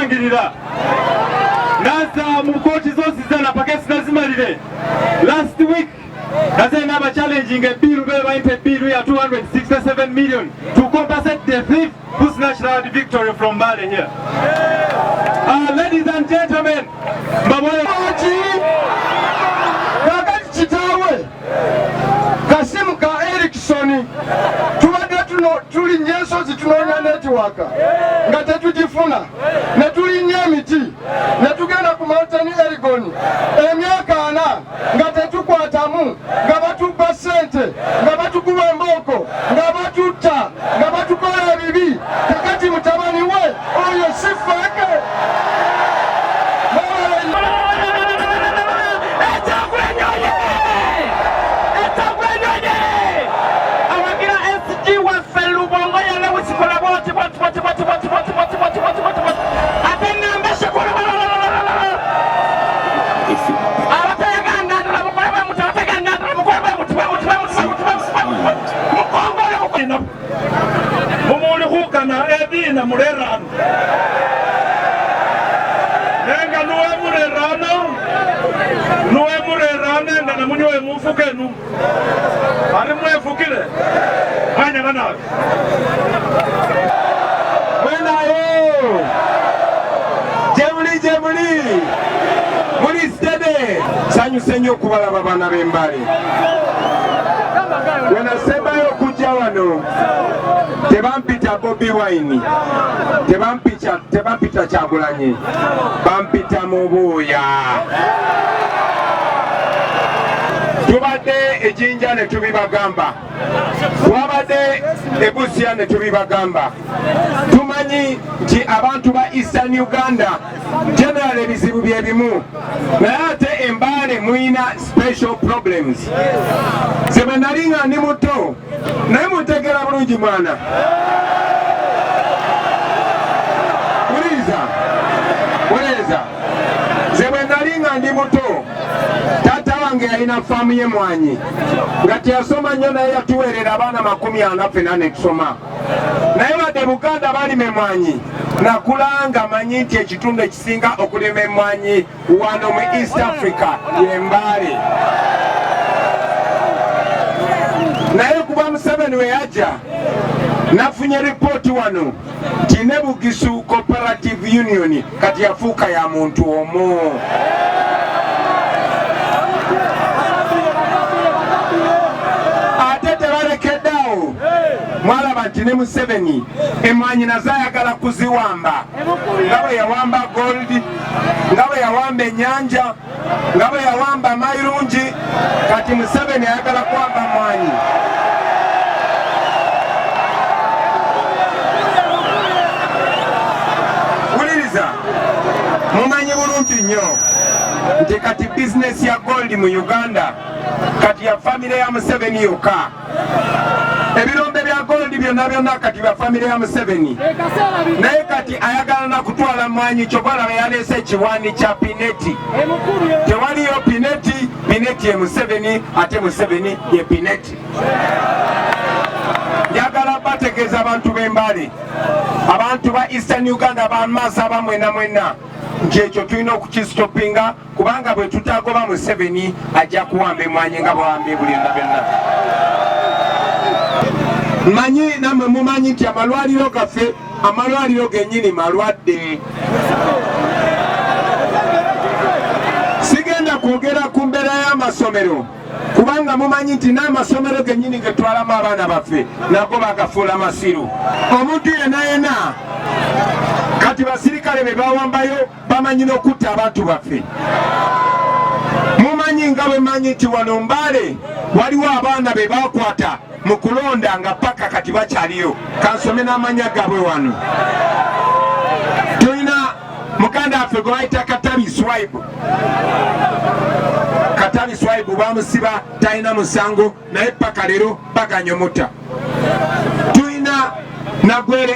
okulangirira nasa mu kooti z'osizana paka esinazimalire. Last week naze naba challenging ebiru bebaipa ebiru ya 267 million to compensate the thief who snatched out the victory from Mbale here. Ladies and gentlemen, kakati kitawe kasimu ka Eriksoni tubadde tulinnya ensozi tunoonya netiwaka nga tetugifuna, ne tulinnya emiti ne tugenda ku Mountain Elgon emyaka 4 nga tetukwatamu, nga batubba ssente, nga batukuba embooko, nga batutta, nga batukola ebibi. Kakati mutabani we oyo si feke. mumulikukana edina murerano nenga nuwe murerano nga namunyowe mufukenu ari mwefukile mwanyaga nabi mwenayo jemuli muli stede sanyuse nnyo okubalaba baana b'Embale. Wenasembayo okujja wano tebampita Bobi Wine, tebampita Kyagulanyi, bampita mu buuya. Tubadde ejinja ne tubibagamba, twabadde ebusia ne tubibagamba. Tumanyi nti abantu ba Eastern Uganda general ebizibu bye bimu, naye ate Embale muyina special problems. Zebe nali nga ndi muto naye mutegeera bulungi mwana. Wuliriza, zebe nali nga ndi muto taata wange yalina faamu y'emmwanyi nga teyasoma nnyo naye yatuweerera abaana 48 tusoma. Naye wadde Buganda balima emmwanyi, nakulanga manyi nti ekitundu ekisinga okulima emmwanyi wano mu East Africa y'Embale. Naye kuba Museveni we yajja nafunye ripooti wano nti ne Bugisu Cooperative Union kati yafuuka ya muntu omu. Ate tebalekeddaawo, mwalaba nti ne Museveni emmwanyi nazo ayagala kuziwamba, nga bwe yawamba gold, nga bwe yawamba ennyanja, nga bwe yawamba mayirungi, kati Museveni ayagala kuwamba mmwanyi. Wuliriza, mumanyi bulungi nnyo nti kati bizinesi ya gold mu Uganda kati ya famire ya Museveni yokka. Ebirombe bya gold byonna kati bya famire ya Museveni. Naye kati ayagala na kutwala mmwanyi, ky'olaba yaleese ekiwandi kya Pineti. Tewaliyo Pineti ye Museveni, ate Museveni ye Pineti. Njagala bategeeza abantu b'Embale, abantu ba Eastern Uganda bamaaso abamwena mwena nti ekyo tulina okukistopinga, kubanga bwe tutagoba Museveni ajja kuwamba emmwanyi nga bwawambye bulinda byonna. Manyi nammwe mumanyi nti amalwaliro gaffe, amalwaliro gennyini malwadde. Sigenda kwogera ku mbeera y'amasomero kubanga mumanyi nti n'amasomero gennyini ge twalamu abaana baffe nago bagafuula masiru. Omuntu yenna kati basirikale be bawambayo bamanyi n'okutta abantu baffe. Mumanyi nga bwe manyi nti wano Mbale waliwo abaana be bakwata mu kulonda nga paka kati bakyaliyo. Kansome n'amanya gaabwe wano. Tulina muganda waffe gwe bayita Katabi Swipe. Katabi Swipe bamusiba talina musango naye paka leero baganyomuta. Tulina Nagwere